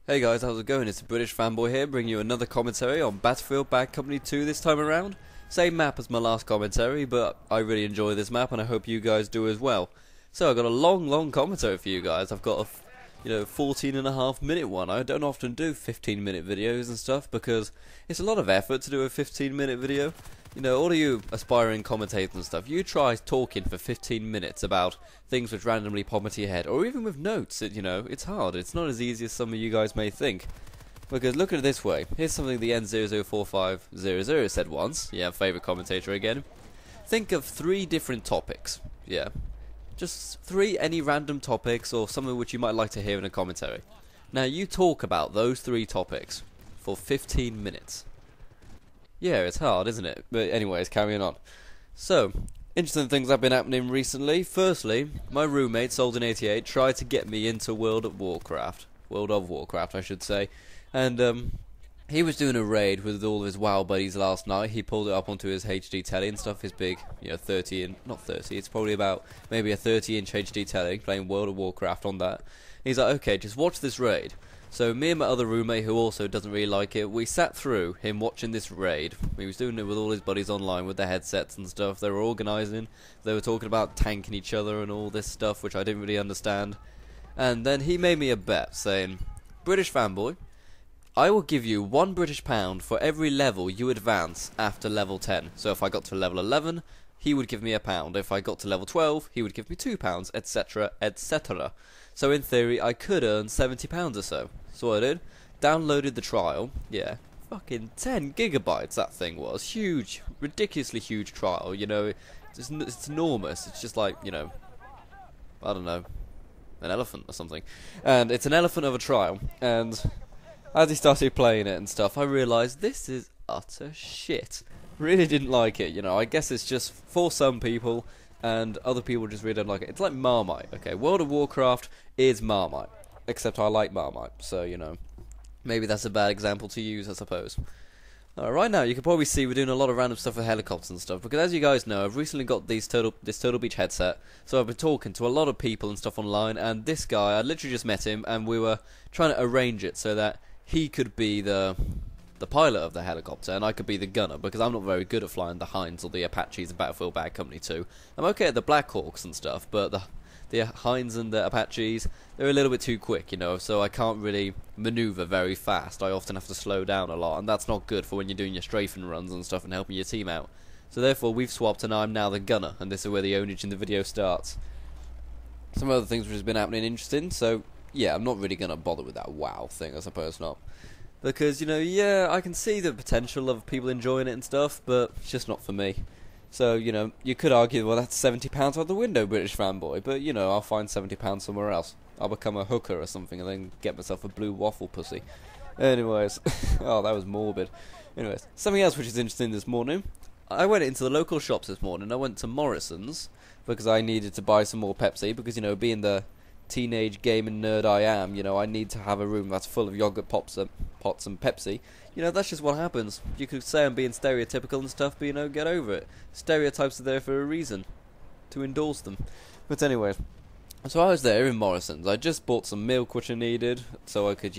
Hey guys, how's it going? It's the British Fanboy here, bringing you another commentary on Battlefield Bad Company 2 this time around. Same map as my last commentary, but I really enjoy this map and I hope you guys do as well. So I've got a long commentary for you guys. I've got a 14.5-minute one. I don't often do 15-minute videos and stuff because it's a lot of effort to do a 15-minute video. You know, all of you aspiring commentators and stuff, you try talking for 15 minutes about things which randomly pop into your head, or even with notes. It's hard. It's not as easy as some of you guys may think. Because look at it this way. Here's something the N004500 said once. Yeah, favourite commentator again. Think of 3 different topics. Yeah. Just 3 any random topics or something which you might like to hear in a commentary. Now you talk about those 3 topics for 15 minutes. Yeah, it's hard, isn't it? But anyways, carrying on. So, interesting things have been happening recently. Firstly, my roommate, Solden88, tried to get me into World of Warcraft, I should say. And he was doing a raid with all of his WoW buddies last night. He pulled it up onto his HD telly and stuff, his big, 30 and not 30. It's probably about maybe a 30-inch HD telly, playing World of Warcraft on that. He's like, okay, just watch this raid. So me and my other roommate, who also doesn't really like it, we sat through him watching this raid. He was doing it with all his buddies online with their headsets and stuff. They were organising. They were talking about tanking each other and all this stuff, which I didn't really understand. And then he made me a bet, saying, British Fanboy, I will give you £1 British for every level you advance after level 10. So if I got to level 11, he would give me £1. If I got to level 12, he would give me £2, etc, etc. So in theory, I could earn £70 or so. So I did. Downloaded the trial. Yeah. Fucking 10 gigabytes that thing was. Huge. Ridiculously huge trial. It's enormous. It's just like, I don't know, an elephant or something. And it's an elephant of a trial. And as he started playing it and stuff, I realised this is utter shit. Really didn't like it, I guess it's just for some people, and other people just really don't like it. It's like Marmite, okay? World of Warcraft is Marmite, except I like Marmite, so, maybe that's a bad example to use, I suppose. Right now, you can probably see we're doing a lot of random stuff with helicopters and stuff, because as you guys know, I've recently got this Turtle Beach headset, so I've been talking to a lot of people and stuff online, and this guy, I literally just met him, and we were trying to arrange it so that he could be the pilot of the helicopter, and I could be the gunner, because I'm not very good at flying the Hinds or the Apaches in Battlefield Bad Company 2. I'm okay at the Black Hawks and stuff, but the Hinds and the Apaches, they're a little bit too quick, so I can't really maneuver very fast. I often have to slow down a lot, and that's not good for when you're doing your strafing runs and stuff and helping your team out. So therefore, we've swapped, and I'm now the gunner, and this is where the ownage in the video starts. Some other things which has been happening interesting, so yeah, I'm not really going to bother with that WoW thing, I suppose not. Because, yeah, I can see the potential of people enjoying it and stuff, but it's just not for me. So, you could argue, well, that's £70 out the window, British Fanboy, but, I'll find £70 somewhere else. I'll become a hooker or something and then get myself a blue waffle pussy. Anyways, oh, that was morbid. Anyways, something else which is interesting this morning. I went into the local shops this morning. I went to Morrison's because I needed to buy some more Pepsi because, being the teenage gaming nerd I am, I need to have a room that's full of yogurt pots and Pepsi. That's just what happens. You could say I'm being stereotypical and stuff, but get over it. Stereotypes are there for a reason, to endorse them. But anyway, so I was there in Morrison's. I just bought some milk which I needed, so I could,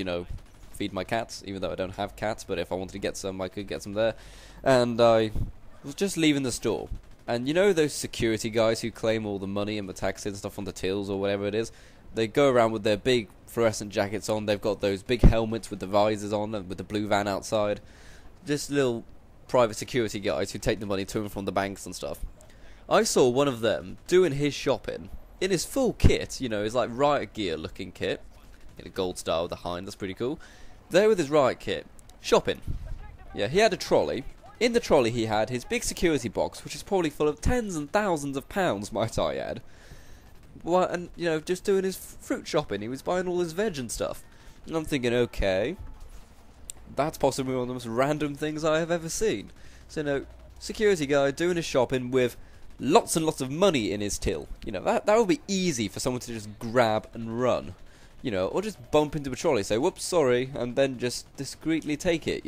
feed my cats, even though I don't have cats, but if I wanted to get some, I could get some there. And I was just leaving the store. And those security guys who claim all the money and the taxes and stuff on the tills or whatever it is? They go around with their big fluorescent jackets on. They've got those big helmets with the visors on and with the blue van outside. Just little private security guys who take the money to and from the banks and stuff. I saw one of them doing his shopping in his full kit, his like riot gear looking kit. In a gold star with a hind, that's pretty cool. There with his riot kit, shopping. Yeah, he had a trolley. In the trolley he had his big security box, which is probably full of tens and thousands of pounds, might I add. Well, and, just doing his fruit shopping. He was buying all his veg and stuff. And I'm thinking, okay, that's possibly one of the most random things I have ever seen. So, security guy doing his shopping with lots and lots of money in his till. That would be easy for someone to just grab and run. Or just bump into a trolley, say, whoops, sorry, and then just discreetly take it,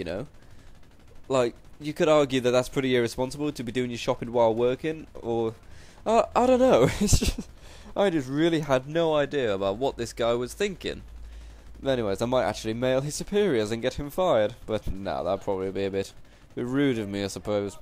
Like, you could argue that that's pretty irresponsible to be doing your shopping while working, or, I don't know, it's just, I just really had no idea about what this guy was thinking. Anyways, I might actually mail his superiors and get him fired, but no, that'd probably be a bit rude of me, I suppose.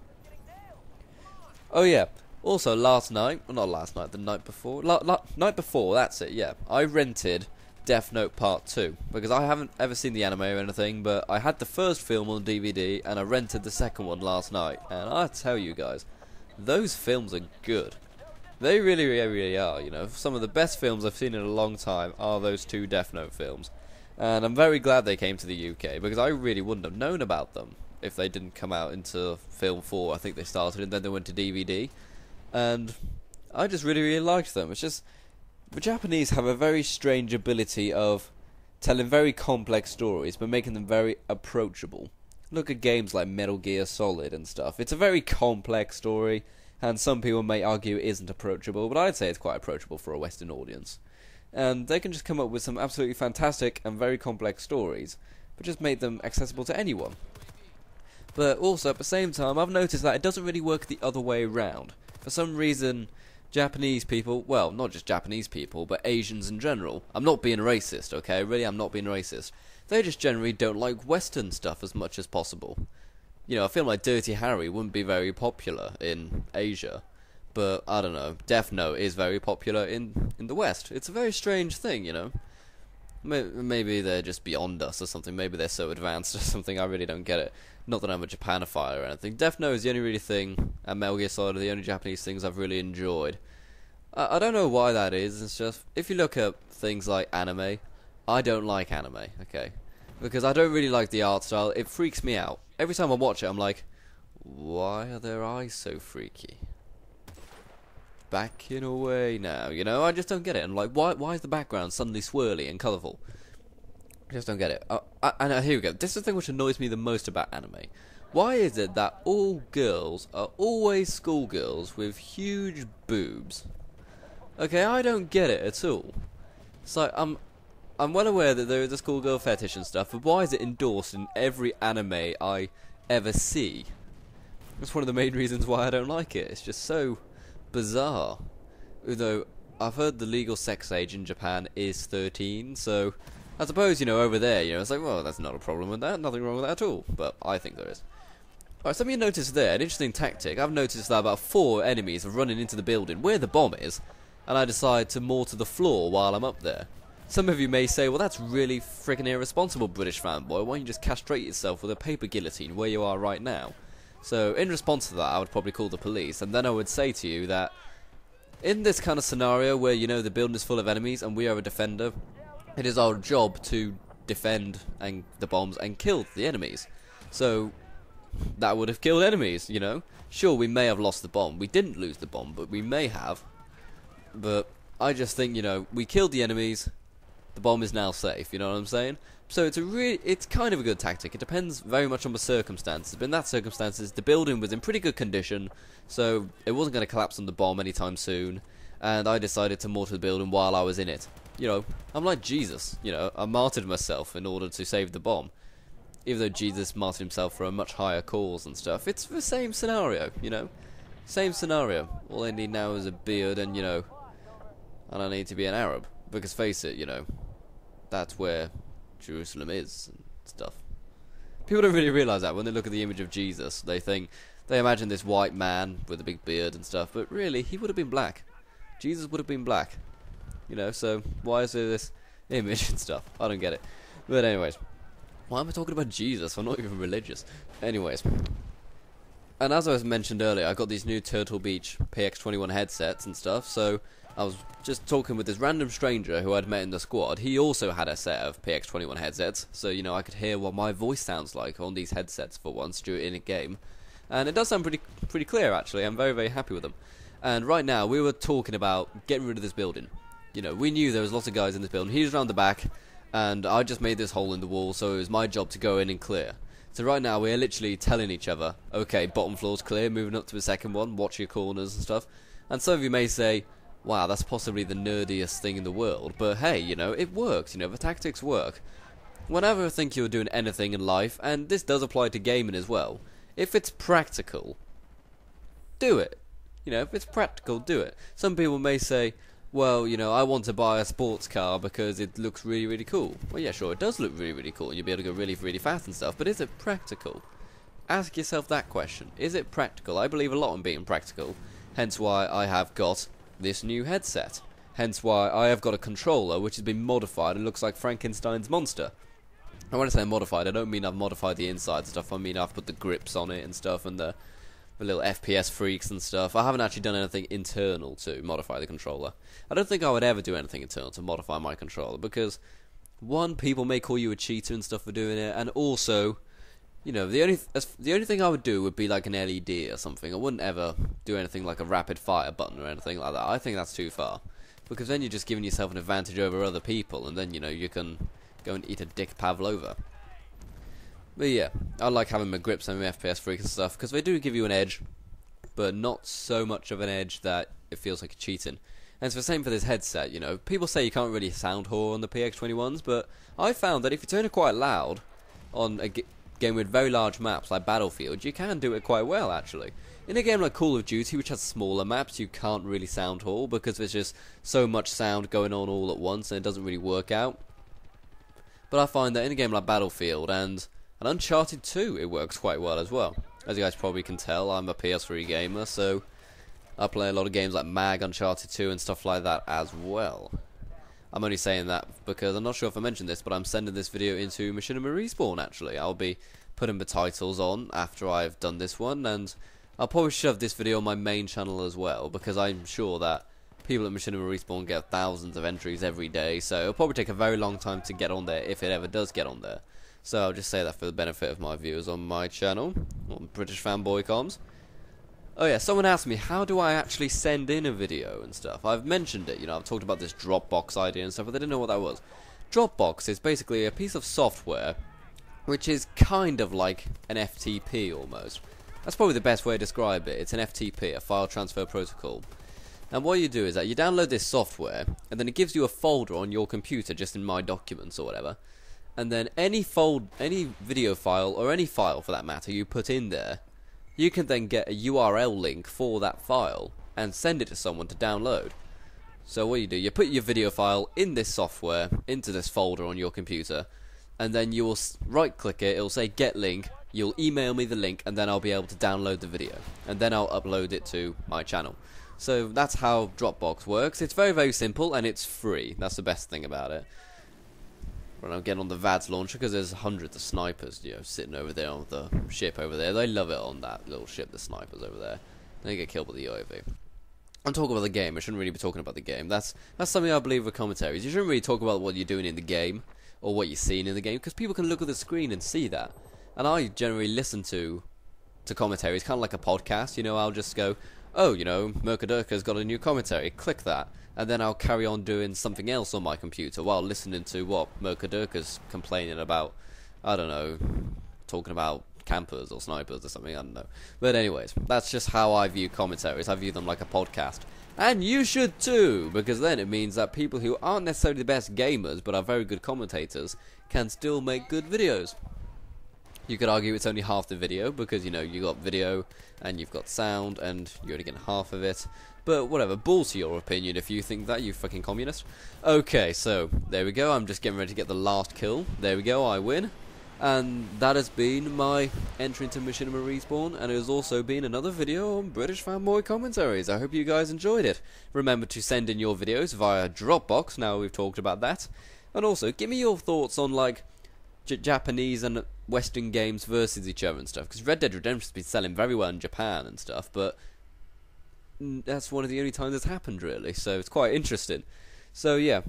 Oh yeah, also last night, well, not last night, the night before, night before, that's it, yeah, I rented Death Note Part 2, because I haven't ever seen the anime or anything, but I had the first film on DVD, and I rented the second one last night, and I tell you guys, those films are good. They really, really, really are, you know, some of the best films I've seen in a long time are those two Death Note films, and I'm very glad they came to the UK, because I really wouldn't have known about them if they didn't come out into film 4, I think they started, and then they went to DVD, and I just really, really liked them. It's just, the Japanese have a very strange ability of telling very complex stories, but making them very approachable. Look at games like Metal Gear Solid and stuff. It's a very complex story, and some people may argue it isn't approachable, but I'd say it's quite approachable for a Western audience. And they can just come up with some absolutely fantastic and very complex stories, but just make them accessible to anyone. But also, at the same time, I've noticed that it doesn't really work the other way around. For some reason, Japanese people, well, not just Japanese people, but Asians in general, I'm not being racist, okay, really, I'm not being racist, they just generally don't like Western stuff as much as possible. You know, a film like Dirty Harry wouldn't be very popular in Asia, but, I don't know, Death Note is very popular in the West. It's a very strange thing, you know. Maybe they're just beyond us or something, maybe they're so advanced or something, I really don't get it. Not that I'm a Japanophile or anything. Death Note is the only really thing, and Metal Gear Solid are the only Japanese things I've really enjoyed. I don't know why that is, it's just, if you look at things like anime, I don't like anime, okay? Because I don't really like the art style, it freaks me out. Every time I watch it, I'm like, why are their eyes so freaky? Backing away now, you know, I just don't get it. And like, why is the background suddenly swirly and colourful? I just don't get it. And here we go. This is the thing which annoys me the most about anime. Why is it that all girls are always schoolgirls with huge boobs? Okay, I don't get it at all. It's like, I'm well aware that there is a schoolgirl fetish and stuff, but why is it endorsed in every anime I ever see? That's one of the main reasons why I don't like it. It's just so bizarre. Although, I've heard the legal sex age in Japan is 13, so I suppose, you know, over there, you know, it's like, well, that's not a problem with that, nothing wrong with that at all, but I think there is. Alright, some of you noticed there, an interesting tactic. I've noticed that about 4 enemies are running into the building where the bomb is, and I decide to moor to the floor while I'm up there. Some of you may say, well, that's really freaking irresponsible, British fanboy, why don't you just castrate yourself with a paper guillotine where you are right now? So, in response to that, I would probably call the police, and then I would say to you that in this kind of scenario where, you know, the building is full of enemies and we are a defender, it is our job to defend the bombs and kill the enemies. So, that would have killed enemies, you know. Sure, we may have lost the bomb. We didn't lose the bomb, but we may have. But I just think, you know, we killed the enemies, the bomb is now safe, you know what I'm saying? So it's kind of a good tactic. It depends very much on the circumstances. But in that circumstances, the building was in pretty good condition, so it wasn't going to collapse on the bomb anytime soon. And I decided to mortar the building while I was in it. You know, I'm like Jesus. You know, I martyred myself in order to save the bomb. Even though Jesus martyred himself for a much higher cause and stuff, it's the same scenario. You know, same scenario. All I need now is a beard, and you know, and I need to be an Arab. Because face it, you know, that's where Jerusalem is and stuff. People don't really realise that when they look at the image of Jesus. They imagine this white man with a big beard and stuff, but really, he would have been black. Jesus would have been black. You know, so why is there this image and stuff? I don't get it. But anyways, why am I talking about Jesus? I'm not even religious. Anyways, and as I was mentioned earlier, I got these new Turtle Beach PX21 headsets and stuff, so I was just talking with this random stranger who I'd met in the squad. He also had a set of PX21 headsets, so, you know, I could hear what my voice sounds like on these headsets for once in a game. And it does sound pretty clear, actually. I'm very, very happy with them. And right now, we were talking about getting rid of this building. You know, we knew there was lots of guys in this building. He was around the back, and I just made this hole in the wall, so it was my job to go in and clear. So right now, we're literally telling each other, okay, bottom floor's clear, moving up to the second one, watch your corners and stuff. And some of you may say, wow, that's possibly the nerdiest thing in the world, but hey, you know, it works, you know, the tactics work. Whenever I think you're doing anything in life, and this does apply to gaming as well, if it's practical, do it. You know, if it's practical, do it. Some people may say, well, you know, I want to buy a sports car because it looks really, really cool. Well, yeah, sure, it does look really, really cool, and you'll be able to go really, really fast and stuff, but is it practical? Ask yourself that question. Is it practical? I believe a lot in being practical, hence why I have got this new headset. Hence why I have got a controller which has been modified and looks like Frankenstein's monster. And when I say modified, I don't mean I've modified the inside and stuff, I mean I've put the grips on it and stuff, and the little FPS freaks and stuff. I haven't actually done anything internal to modify the controller. I don't think I would ever do anything internal to modify my controller, because one, people may call you a cheater and stuff for doing it, and also, you know, the only thing I would do would be like an LED or something. I wouldn't ever do anything like a rapid fire button or anything like that. I think that's too far, because then you're just giving yourself an advantage over other people, and then, you know, you can go and eat a dick pavlova. But yeah, I like having my grips and my FPS freak and stuff, because they do give you an edge, but not so much of an edge that it feels like you're cheating. And it's the same for this headset, you know. People say you can't really sound whore on the PX21s, but I found that if you turn it quite loud on a game with very large maps like Battlefield, you can do it quite well, actually. In a game like Call of Duty, which has smaller maps, you can't really sound whore, because there's just so much sound going on all at once, and it doesn't really work out. But I find that in a game like Battlefield and Uncharted 2, it works quite well as well. As you guys probably can tell, I'm a PS3 gamer, so I play a lot of games like MAG, Uncharted 2 and stuff like that as well. I'm only saying that because I'm not sure if I mentioned this, but I'm sending this video into Machinima Respawn, actually. I'll be putting the titles on after I've done this one, and I'll probably shove this video on my main channel as well, because I'm sure that people at Machinima Respawn get thousands of entries every day, so it'll probably take a very long time to get on there, if it ever does get on there. So I'll just say that for the benefit of my viewers on my channel, on bfbc2. Oh yeah, someone asked me, how do I actually send in a video and stuff? I've mentioned it, you know, I've talked about this Dropbox idea and stuff, but they didn't know what that was. Dropbox is basically a piece of software which is kind of like an FTP almost. That's probably the best way to describe it. It's an FTP, a file transfer protocol. And what you do is that you download this software, and then it gives you a folder on your computer, just in My Documents or whatever. And then any video file, or any file for that matter, you put in there, you can then get a URL link for that file and send it to someone to download. So what you do, you put your video file in this software, into this folder on your computer, and then you will right click it, it'll say get link, you'll email me the link, and then I'll be able to download the video. And then I'll upload it to my channel. So that's how Dropbox works. It's very, very simple, and it's free. That's the best thing about it. When I'm getting on the VADS launcher, because there's hundreds of snipers, you know, sitting over there on the ship over there. They love it on that little ship, the snipers over there. They get killed by the UAV. I'm talking about the game. I shouldn't really be talking about the game. That's something I believe with commentaries. You shouldn't really talk about what you're doing in the game, or what you're seeing in the game, because people can look at the screen and see that. And I generally listen to commentaries, kind of like a podcast. You know, I'll just go, oh, you know, Mercadurka's got a new commentary, click that. And then I'll carry on doing something else on my computer while listening to what Mercadurka's complaining about. I don't know, talking about campers or snipers or something, I don't know. But anyways, that's just how I view commentaries. I view them like a podcast. And you should too, because then it means that people who aren't necessarily the best gamers but are very good commentators can still make good videos. You could argue it's only half the video, because, you know, you got video and you've got sound and you're only getting half of it. But whatever, balls to your opinion if you think that, you fucking communist. Okay, so there we go. I'm just getting ready to get the last kill. There we go, I win. And that has been my entry into Machinima Respawn, and it has also been another video on British Fanboy Commentaries. I hope you guys enjoyed it. Remember to send in your videos via Dropbox, now we've talked about that. And also, give me your thoughts on, like, Japanese and Western games versus each other and stuff, because Red Dead Redemption's been selling very well in Japan and stuff, but that's one of the only times it's happened, really, so it's quite interesting. So yeah,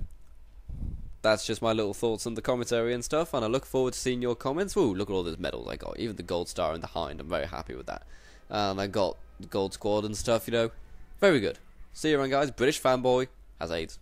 that's just my little thoughts on the commentary and stuff, and I look forward to seeing your comments. Ooh, look at all those medals I got, even the gold star and the hind, I'm very happy with that. And I got the gold squad and stuff, you know, very good. See you around, guys. British Fanboy has AIDS.